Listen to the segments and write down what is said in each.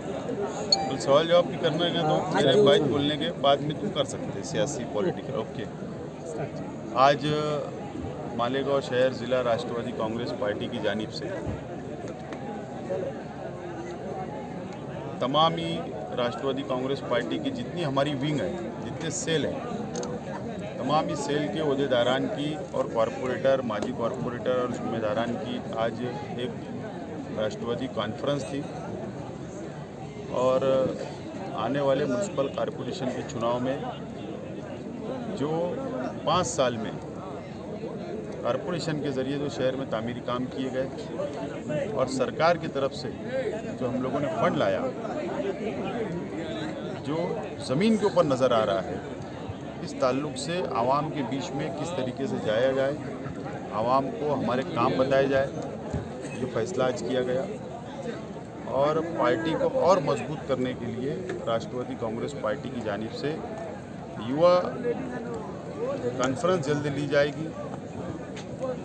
तो सवाल जवाब भी करना है तो मेरे बात बोलने के बाद में तुम कर सकते हैं सियासी पॉलिटिकल। ओके। आज मालेगांव शहर ज़िला राष्ट्रवादी कांग्रेस पार्टी की जानिब से तमाम ही राष्ट्रवादी कांग्रेस पार्टी की जितनी हमारी विंग है, जितने सेल हैं, तमाम ही सेल के ओहदेदारान की और कॉरपोरेटर, माजी कॉरपोरेटर और जिम्मेदारान की आज एक राष्ट्रवादी कॉन्फ्रेंस थी। और आने वाले म्यूनसिपल कॉरपोरेशन के चुनाव में जो 5 साल में कॉरपोरेशन के ज़रिए जो शहर में तामीरी काम किए गए और सरकार की तरफ से जो हम लोगों ने फंड लाया, जो ज़मीन के ऊपर नज़र आ रहा है, इस ताल्लुक़ से आवाम के बीच में किस तरीके से जाया जाए, आवाम को हमारे काम बताए जाए, ये फैसला आज किया गया। और पार्टी को और मजबूत करने के लिए राष्ट्रवादी कांग्रेस पार्टी की जानिब से युवा कॉन्फ्रेंस जल्द ली जाएगी,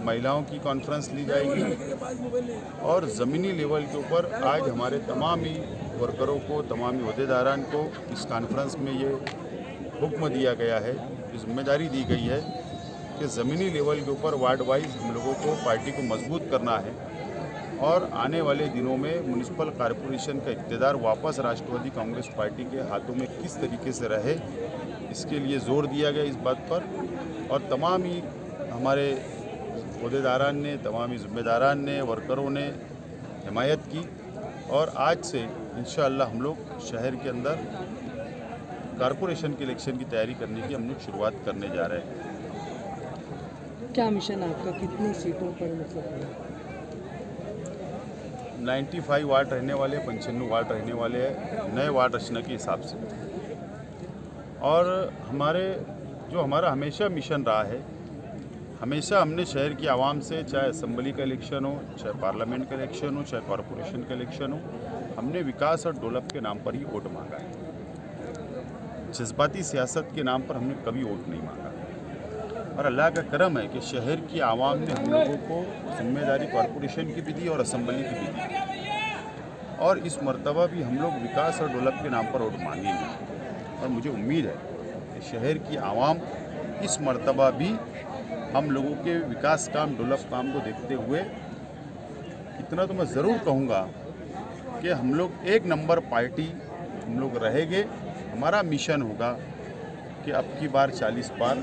महिलाओं की कॉन्फ्रेंस ली जाएगी और ज़मीनी लेवल के ऊपर आज हमारे तमाम ही वर्करों को, तमाम ही ओहदेदारान को इस कॉन्फ्रेंस में ये हुक्म दिया गया है, जिम्मेदारी दी गई है कि ज़मीनी लेवल के ऊपर वार्ड वाइज हम लोगों को पार्टी को मजबूत करना है और आने वाले दिनों में म्यूनसिपल कॉरपोरेशन का इक़्तिदार वापस राष्ट्रवादी कांग्रेस पार्टी के हाथों में किस तरीके से रहे, इसके लिए ज़ोर दिया गया इस बात पर। और तमाम ही हमारे ओहदेदारान ने, तमाम ही ज़िम्मेदारान ने, वर्करों ने हिमायत की और आज से इंशाअल्लाह हम लोग शहर के अंदर कॉरपोरेशन के इलेक्शन की तैयारी करने की हम लोग शुरुआत करने जा रहे हैं। क्या मिशन है आपका, कितनी सीटों पर मतलब? 95 वार्ड रहने वाले, 95 वार्ड रहने वाले हैं नए वार्ड रचना के हिसाब से। और हमारा हमेशा मिशन रहा है, हमेशा हमने शहर की आवाम से, चाहे असम्बली का इलेक्शन हो, चाहे पार्लियामेंट का इलेक्शन हो, चाहे कॉरपोरेशन का इलेक्शन हो, हमने विकास और डेवलप के नाम पर ही वोट मांगा है। जज्बाती सियासत के नाम पर हमने कभी वोट नहीं मांगा। और अल्लाह का करम है कि शहर की आवाम ने हम लोगों को जिम्मेदारी कॉरपोरेशन की भी दी और असम्बली की भी दी और इस मर्तबा भी हम लोग विकास और डेवलप के नाम पर वोट मांगेंगे। और मुझे उम्मीद है कि शहर की आवाम इस मर्तबा भी हम लोगों के विकास काम, डेवलप काम को देखते हुए, इतना तो मैं ज़रूर कहूँगा कि हम लोग एक नंबर पार्टी हम लोग रहेंगे। हमारा मिशन होगा कि अब की बार 40 पार,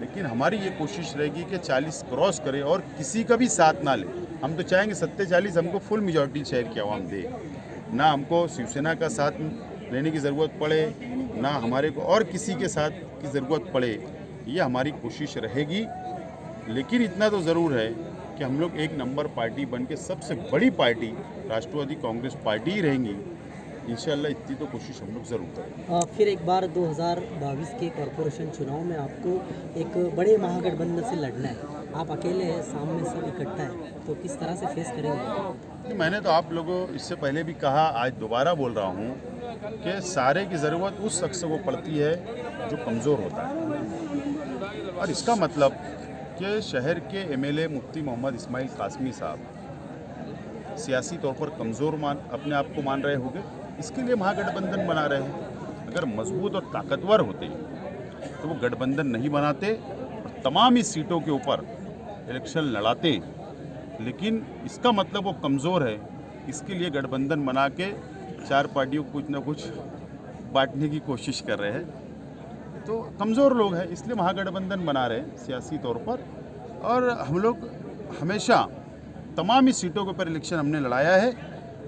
लेकिन हमारी ये कोशिश रहेगी कि 40 क्रॉस करें और किसी का भी साथ ना ले। हम तो चाहेंगे 40 हमको फुल मेजॉरिटी शहर की आवाम दे, ना हमको शिवसेना का साथ लेने की ज़रूरत पड़े, ना हमारे को और किसी के साथ की ज़रूरत पड़े, ये हमारी कोशिश रहेगी। लेकिन इतना तो ज़रूर है कि हम लोग एक नंबर पार्टी बन के सबसे बड़ी पार्टी राष्ट्रवादी कांग्रेस पार्टी ही रहेंगी इंशाअल्लाह। इतनी तो कोशिश हम लोग ज़रूर करेंगे। फिर एक बार 2022 के कॉरपोरेशन चुनाव में आपको एक बड़े महागठबंधन से लड़ना है, आप अकेले हैं, सामने सब इकट्ठा है, तो किस तरह से फेस करेंगे? मैंने तो आप लोगों इससे पहले भी कहा, आज दोबारा बोल रहा हूँ कि सारे की ज़रूरत उस शख्स को पड़ती है जो कमज़ोर होता है। और इसका मतलब कि शहर के एमएलए मुफ्ती मोहम्मद इस्माइल कासमी साहब सियासी तौर पर कमज़ोर अपने आप को मान रहे होंगे, इसके लिए महागठबंधन बना रहे हैं। अगर मजबूत और ताकतवर होते तो वो गठबंधन नहीं बनाते और तमाम ही सीटों के ऊपर इलेक्शन लड़ाते। लेकिन इसका मतलब वो कमज़ोर है, इसके लिए गठबंधन बना के 4 पार्टियों को कुछ ना कुछ बांटने की कोशिश कर रहे हैं। तो कमज़ोर लोग हैं, इसलिए महागठबंधन बना रहे हैं सियासी तौर पर। और हम लोग हमेशा तमाम ही सीटों के ऊपर इलेक्शन हमने लड़ाया है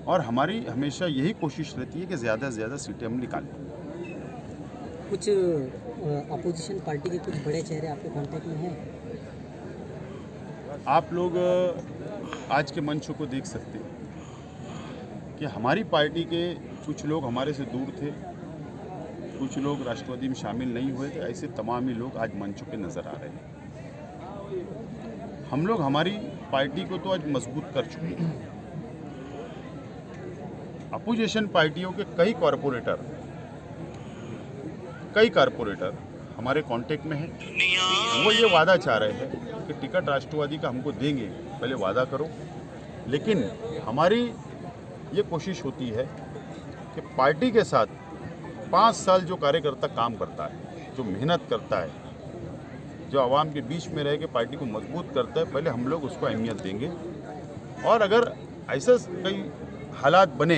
और हमारी हमेशा यही कोशिश रहती है कि ज़्यादा से ज़्यादा सीटें हम निकालें। कुछ अपोजिशन पार्टी के कुछ बड़े चेहरे आपके कांटेक्ट में हैं? आप लोग आज के मंच को देख सकते हैं कि हमारी पार्टी के कुछ लोग हमारे से दूर थे, कुछ लोग राष्ट्रवादी में शामिल नहीं हुए थे, ऐसे तमाम ही लोग आज मंचों पे नज़र आ रहे हैं। हम लोग हमारी पार्टी को तो आज मजबूत कर चुके हैं। अपोजिशन पार्टियों के कई कारपोरेटर हमारे कांटेक्ट में हैं। वो ये वादा चाह रहे हैं कि टिकट राष्ट्रवादी का हमको देंगे, पहले वादा करो। लेकिन हमारी ये कोशिश होती है कि पार्टी के साथ 5 साल जो कार्यकर्ता काम करता है, जो मेहनत करता है, जो आवाम के बीच में रह के पार्टी को मजबूत करता है, पहले हम लोग उसको अहमियत देंगे। और अगर ऐसा कई हालात बने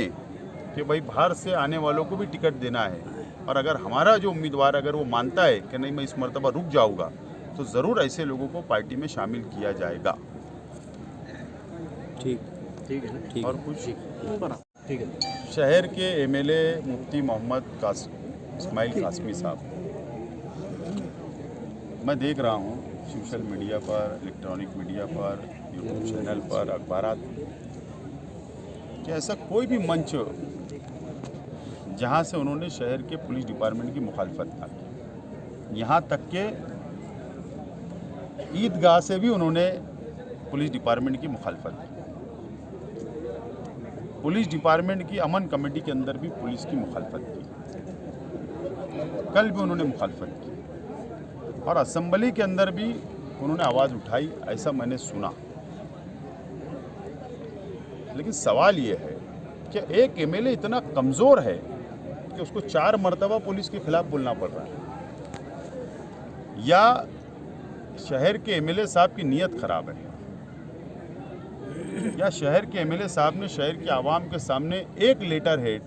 कि भाई बाहर से आने वालों को भी टिकट देना है और अगर हमारा जो उम्मीदवार अगर वो मानता है कि नहीं मैं इस मर्तबा रुक जाऊंगा, तो ज़रूर ऐसे लोगों को पार्टी में शामिल किया जाएगा। ठीक है ना, ठीक और कुछ ठीक है। शहर के एमएलए मुफ्ती मोहम्मद इस्माइल कासमी साहब, मैं देख रहा हूँ सोशल मीडिया पर, इलेक्ट्रॉनिक मीडिया पर, यूट्यूब चैनल पर, अखबारात कि ऐसा कोई भी मंच जहाँ से उन्होंने शहर के पुलिस डिपार्टमेंट की मुखालफत ना की। यहाँ तक के ईदगाह से भी उन्होंने पुलिस डिपार्टमेंट की मुखालफत की। पुलिस डिपार्टमेंट की अमन कमेटी के अंदर भी पुलिस की मुखालफत की। कल भी उन्होंने मुखालफत की और असेंबली के अंदर भी उन्होंने आवाज़ उठाई, ऐसा मैंने सुना। लेकिन सवाल ये है कि एक एमएलए इतना कमज़ोर है कि उसको 4 मरतबा पुलिस के खिलाफ बोलना पड़ रहा है, या शहर के एमएलए साहब की नीयत ख़राब है, या शहर के एमएलए साहब ने शहर के आवाम के सामने एक लेटर हेड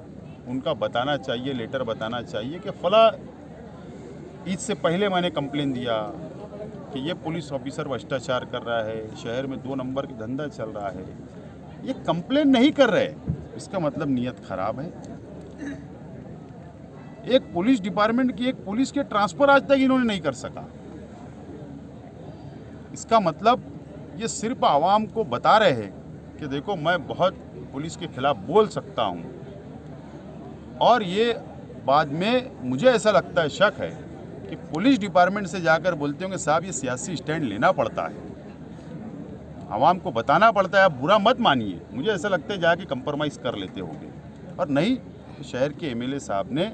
उनका बताना चाहिए, लेटर बताना चाहिए कि फला ईद से पहले मैंने कंप्लेन दिया कि ये पुलिस ऑफिसर भ्रष्टाचार कर रहा है, शहर में 2 नंबर की धंधा चल रहा है। ये कंप्लेन नहीं कर रहे, इसका मतलब नीयत खराब है। एक पुलिस डिपार्टमेंट की एक पुलिस के ट्रांसफर आज तक इन्होंने नहीं कर सका। इसका मतलब ये सिर्फ आवाम को बता रहे हैं कि देखो मैं बहुत पुलिस के खिलाफ बोल सकता हूं, और ये बाद में मुझे ऐसा लगता है, शक है कि पुलिस डिपार्टमेंट से जाकर बोलते होंगे साहब ये सियासी स्टैंड लेना पड़ता है, आवाम को बताना पड़ता है, आप बुरा मत मानिए। मुझे ऐसा लगता है जाके कंप्रोमाइज़ कर लेते होंगे, और नहीं, शहर के एमएलए साहब ने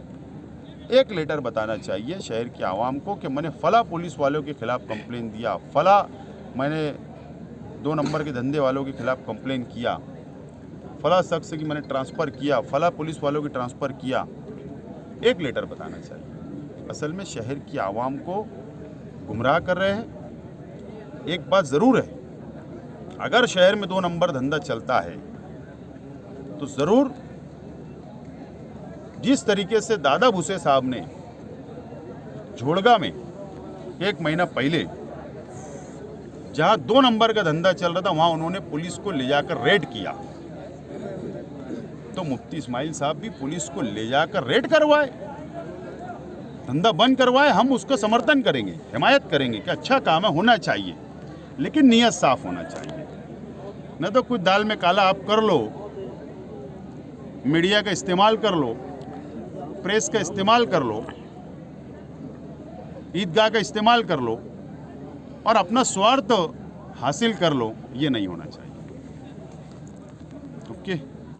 एक लेटर बताना चाहिए शहर के आवाम को कि मैंने फला पुलिस वालों के खिलाफ कंप्लेन दिया, फला मैंने 2 नंबर के धंधे वालों के खिलाफ कंप्लेन किया, फला शख्स की मैंने ट्रांसफ़र किया, फला पुलिस वालों की ट्रांसफ़र किया। एक लेटर बताना चाहिए। असल में शहर की आवाम को गुमराह कर रहे हैं। एक बात ज़रूर है, अगर शहर में 2 नंबर धंधा चलता है तो ज़रूर जिस तरीके से दादा भूसे साहब ने झोड़गा में 1 महीना पहले जहां 2 नंबर का धंधा चल रहा था वहां उन्होंने पुलिस को ले जाकर रेड किया, तो मुफ्ती इस्माइल साहब भी पुलिस को ले जाकर रेड करवाए, धंधा बंद करवाए। हम उसका समर्थन करेंगे, हिमायत करेंगे कि अच्छा काम है, होना चाहिए, लेकिन नीयत साफ होना चाहिए। न तो कुछ दाल में काला आप कर लो, मीडिया का इस्तेमाल कर लो, प्रेस का इस्तेमाल कर लो, ईदगाह का इस्तेमाल कर लो और अपना स्वार्थ हासिल कर लो, ये नहीं होना चाहिए।